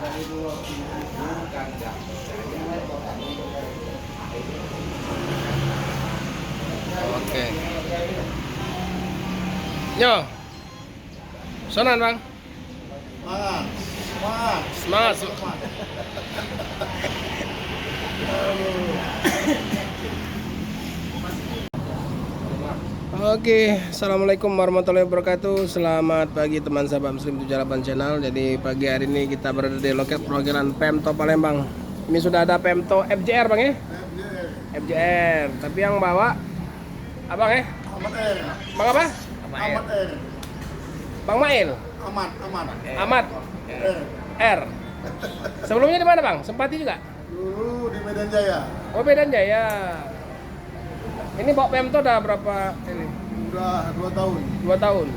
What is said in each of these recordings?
Oke. Yo. Sonan, Bang. Semangat. Oke, assalamualaikum warahmatullahi wabarakatuh. Selamat pagi teman sahabat Muslim 78 channel. Jadi pagi hari ini kita berada di loket perwakilan Pemto Palembang. Ini sudah ada Pemto FJR, Bang ya? FJR. Tapi yang bawa abang ya? Ahmad R. Bang apa? Ahmad R. Bang Mail. Ahmad R. Sebelumnya di mana, Bang? Sempati juga? Dulu di Medan Jaya. Oh, Medan Jaya. Ini bawa Pemto udah berapa ini? Udah 2 tahun. 2 tahun.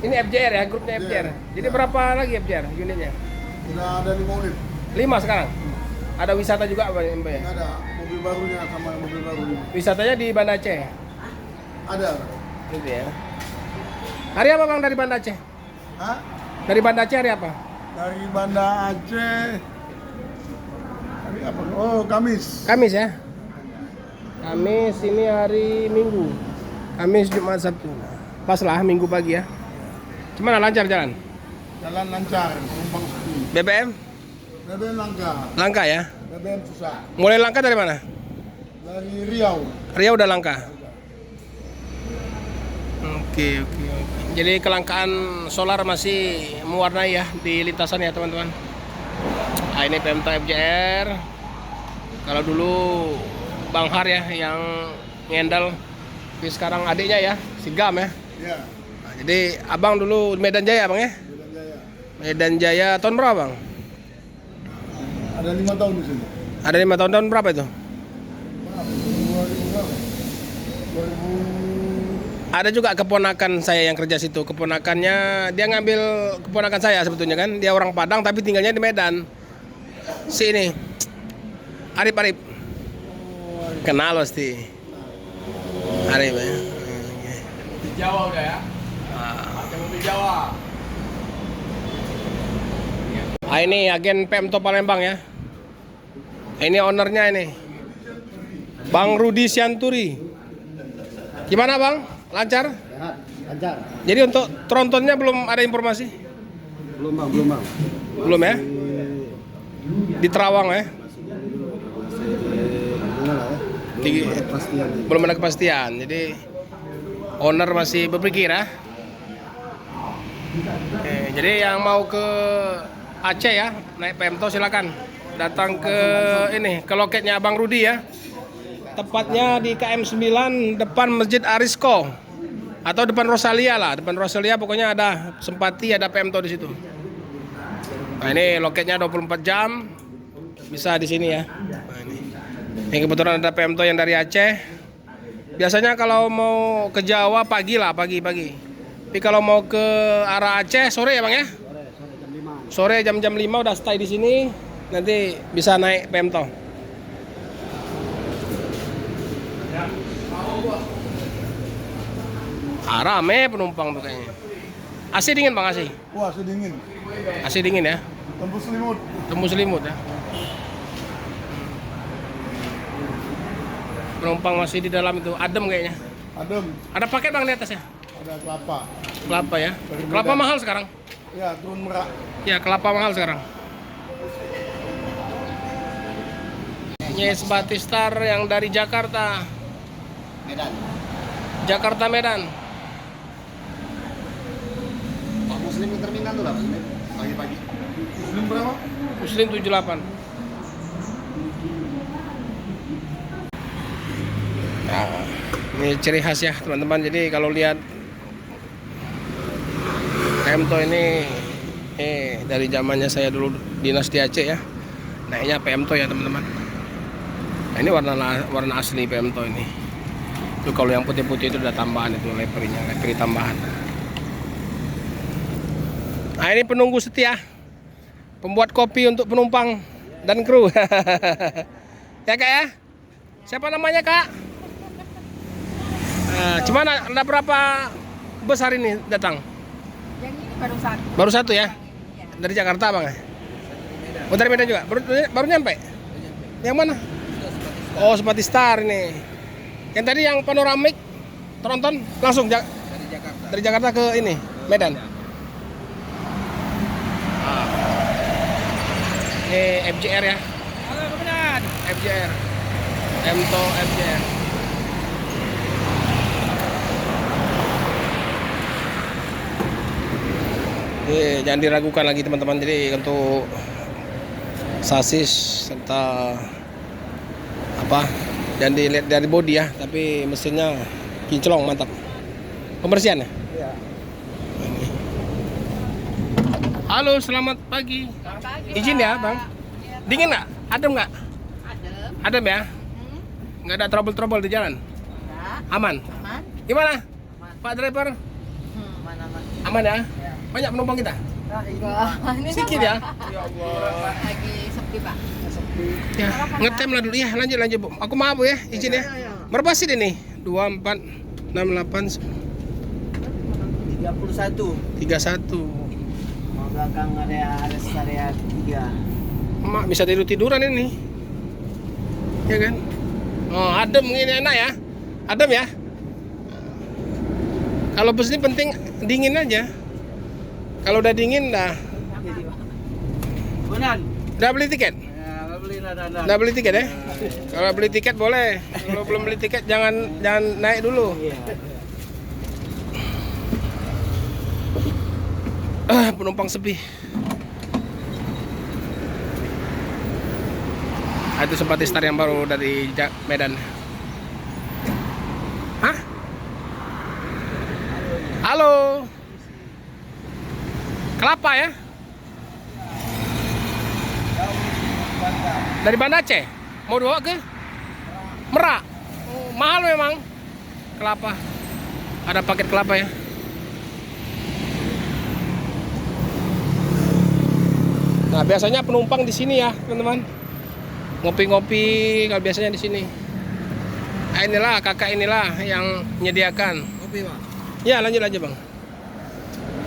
Ini FJR ya, grupnya FJR. Jadi berapa lagi FJR unitnya? Udah ada 5 unit. 5 sekarang. Ada wisata juga apa ya, Mbak ya? Ada mobil barunya sama mobil baru ini. Wisatanya di Banda Aceh. Ada. Gitu ya. Hari apa, Bang, dari Banda Aceh? Hah? Dari Banda Aceh hari apa? Dari Banda Aceh. Hari apa? Oh, Kamis. Kamis ya. Kamis ini hari Minggu. Kamis, Jumat, Sabtu. Pas lah Minggu pagi ya. Gimana, lancar jalan? Jalan lancar, penumpang sepi. BBM? BBM langka. Langka ya. BBM susah. Mulai langka dari mana? Dari Riau. Riau udah langka. Oke. Jadi kelangkaan solar masih mewarnai ya di lintasan ya, teman-teman. Nah, ini Pemto FJR. Kalau dulu Bang Har ya yang ngendal, tapi sekarang adiknya ya, si Gam ya. Iya. Nah, jadi abang dulu Medan Jaya, Bang ya. Medan Jaya. Medan Jaya tahun berapa, Bang? Ada 5 tahun di sini. Ada 5 tahun, tahun berapa itu? 2000. Ada juga keponakan saya yang kerja situ. Keponakannya dia ngambil keponakan saya sebetulnya kan. Dia orang Padang tapi tinggalnya di Medan. Si ini Arif. Kenal pasti. Arif ya. Di Jawa udah ya? Ada mobil Jawa. Ini agen Pemto Palembang ya. Ini ownernya ini. Bang Rudi Sianturi. Gimana, Bang? Lancar? Sehat, lancar. Jadi untuk trontonnya belum ada informasi? Belum bang. Belum ya? Di Terawang ya? Belum ada kepastian. Jadi owner masih berpikir ya. Oke, jadi yang mau ke Aceh ya, naik Pemto silakan datang ke ini, ke loketnya Abang Rudi ya. Tepatnya di KM 9 depan Masjid Arisko atau depan Rosalia lah, depan Rosalia pokoknya ada Sempati, ada Pemto di situ. Nah, ini loketnya 24 jam. Bisa di sini ya. Nah, ini kebetulan ada Pemto yang dari Aceh. Biasanya kalau mau ke Jawa pagi lah, pagi. Tapi kalau mau ke arah Aceh sore ya, Bang ya? Sore jam 5 udah stay di sini. Nanti bisa naik Pemto. Rame penumpang tuh kayaknya. AC dingin, Bang, AC. Wah, sedingin. AC dingin ya. Tembus selimut. Tembus selimut ya. Penumpang masih di dalam itu, adem kayaknya. Adem. Ada paket, Bang, di atas ya? Ada kelapa. Kelapa ya. Dari Kelapa Medan. mahal sekarang. Ya, turun Merak. Ya, kelapa mahal sekarang. Yes Batistar yang dari Jakarta. Medan. Jakarta Medan. Pak Muslim di terminal tuh lah, pagi-pagi. Muslim berapa? Muslim 78. Nah, ini ciri khas ya, teman-teman. Jadi kalau lihat Pemto ini dari zamannya saya dulu dinas di Aceh ya. Naiknya Pemto ya, teman-teman. Nah, ini warna asli Pemto ini. Itu kalau yang putih-putih itu udah tambahan, itu lepri tambahan. Nah, ini penunggu setia, pembuat kopi untuk penumpang dan kru. Ya, Kak ya? Siapa namanya, Kak? Cuman ada berapa bus hari ini datang? Yang ini baru satu. Baru satu ya? Dari Jakarta bang ya? Oh dari Medan juga? Baru nyampe? Yang mana? Oh Sepati Star ini. Yang tadi yang panoramik tonton langsung Dari Jakarta. dari Jakarta ke ini Medan. Ini FJR ya? Halo Komandan. FJR. Pemto FJR. Jangan diragukan lagi teman-teman. Jadi untuk sasis serta apa, jangan dilihat dari bodi ya, tapi mesinnya kinclong mantap. Pembersihan ya? Iya. Halo, selamat pagi. Izin ya, Bang. Dingin nggak? Adem nggak? Adem ya? Nggak ada trouble-trouble di jalan? Aman? Gimana? Pak driver? Aman ya? Banyak penumpang kita? Sedikit ya? Lagi sepi Pak. Ya, ngetem lah dulu ya. Lanjut Bu. Aku maaf Bu ya, izin ya. Berapa sih ini? 2, 4, 6, 8, 31. 31. Mau belakang area 3. Mak bisa tiduran ini. Ya kan? Oh, adem ini enak ya. Adem ya. Kalau bus ini penting dingin aja. Kalau udah dingin dah. Komandan. Udah beli tiket? Ya, beli nada. Udah beli tiket ya? Kalau beli tiket boleh. Kalau belum beli tiket jangan naik dulu. Iya. Penumpang sepi. Itu Sepati Star yang baru dari Medan. Hah? Halo. Kelapa ya? Dari Banda Aceh? Mau dibawa ke? Merak. Oh, mahal memang. Kelapa. Ada paket kelapa ya? Nah, biasanya penumpang di sini ya, teman-teman. Ngopi-ngopi kalau biasanya di sini. Nah, inilah kakak inilah yang menyediakan. Kopi, Pak. Ya, lanjut aja, Bang.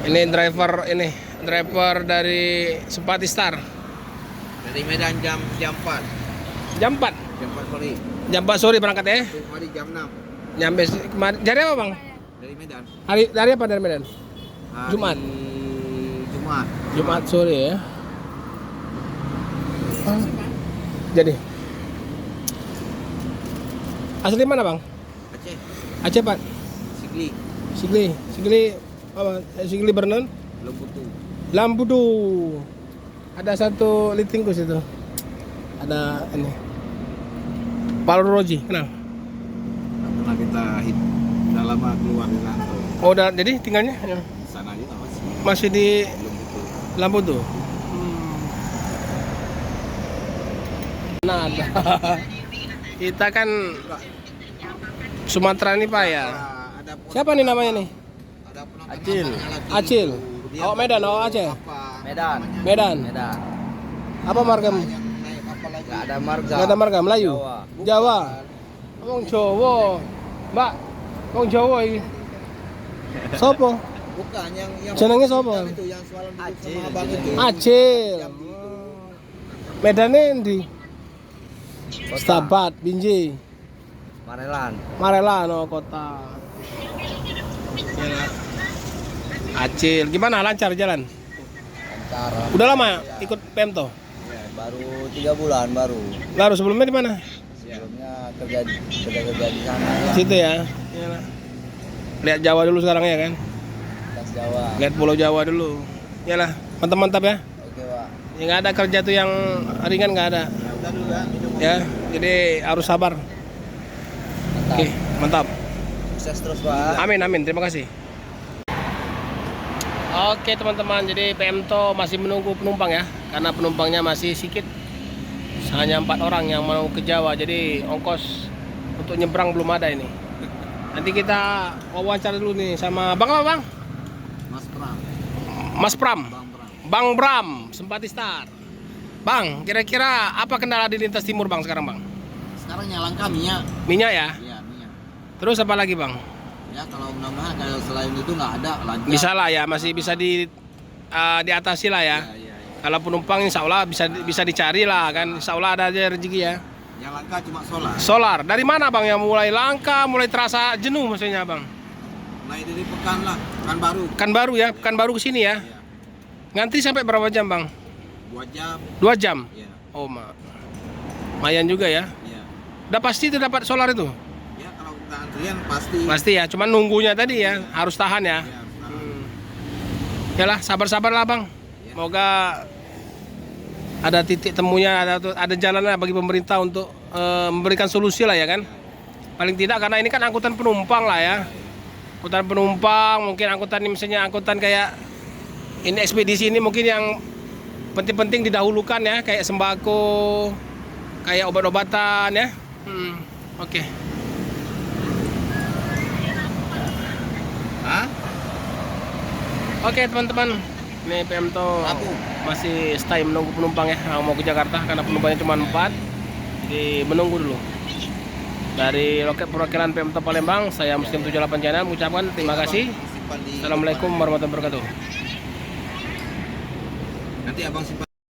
Ini driver dari Sepati Star. Dari Medan jam 4. Jam 4. Jam 4 sore. Jam 4 sore berangkat ya. Kemarin jam 6. Nyampe kemarin. Dari apa, Bang? Dari Medan. Dari apa dari Medan? Hari Jumat. Jumat. Sore ya. Jadi asli mana Bang? Aceh. Aceh Pak. Sigli apa? Sigli Bernon. Lamputu. Ada satu litingkus itu. Ada ini. Palu Roji, kenal? Pernah kita udah lama keluar di Nanto. Oh, udah jadi tinggalnya Sana juga masih di Lamputu. Nah, kita kan Sumatera nih Pak ya. Siapa nih namanya nih? Acil. Oh Medan, oh Aceh. Medan. Apa marga? Gak ada marga. Gak ada marga Melayu. Jawa. Wong Jawa. Mbak, wong Jawa iki. Sopo? Bukan yang Jenenge sopo? itu yang semalam duduk sama abang itu. Acil. Medane endi? Stabat, Binjai. Marelan, oh kota. Yalah. Acil, gimana lancar jalan? Lancar. Udah lama ikut Pemto? Ya, baru 3 bulan baru. Lalu sebelumnya di mana? Sebelumnya kerja di sana ya. Situ ya. Yalah. Lihat Jawa dulu sekarang ya kan? Tas Jawa. Lihat Pulau Jawa dulu. Yalah, mantap-mantap ya. Oke, Pak. Ya nggak ada kerja tuh yang ringan nggak ada. Ya udah dulu ya. Ya, jadi harus sabar. Mantap. Oke, mantap. Sukses terus, Pak. Amin, terima kasih. Oke teman-teman, jadi Pemto masih menunggu penumpang ya, karena penumpangnya masih sedikit, hanya 4 orang yang mau ke Jawa, jadi ongkos untuk nyebrang belum ada ini. Nanti kita wawancara dulu nih sama Bang apa Bang? Mas Pram. Bang Bram, Sepati Star. Bang, kira-kira apa kendala di lintas timur Bang sekarang Bang? Sekarang yang langka minyak. Minyak ya? Iya, minyak. Terus apa lagi Bang? Ya kalau mudah-mudahan kalau selain itu nggak ada lancar. Bisa lah ya, masih bisa diatasi lah ya. Ya. Kalau penumpang insya Allah bisa dicari lah kan. Insya Allah ada aja rezeki ya. Yang langka cuma solar. Solar. Dari mana bang yang mulai langka, mulai terasa jenuh maksudnya bang? Naik dari pekan lah, pekan baru. Pekan baru ya, pekan baru ke sini ya. Ya. Ngantri sampai berapa jam bang? 2 jam. 2 jam. Ya. Oh lumayan juga ya. Ya. Udah pasti itu dapat solar itu? Ya kalau kita antrian pasti. Pasti ya, cuman nunggunya tadi ya, harus tahan ya. Ya, Yalah, sabar-sabar lah bang. Semoga ada titik temunya, ada jalannya bagi pemerintah untuk memberikan solusi lah ya kan. Paling tidak karena ini kan angkutan penumpang lah ya. Angkutan penumpang, mungkin angkutan ini misalnya angkutan kayak ini ekspedisi ini mungkin yang penting-penting didahulukan ya, kayak sembako, kayak obat-obatan ya. Oke. Hah? Oke teman-teman, ini Pemto masih stay menunggu penumpang ya yang mau ke Jakarta karena penumpangnya cuma 4, jadi menunggu dulu. Dari loket perwakilan Pemto Palembang, saya Muslim 78 Channel mengucapkan terima kasih. Assalamualaikum warahmatullahi wabarakatuh. Nanti abang simpan.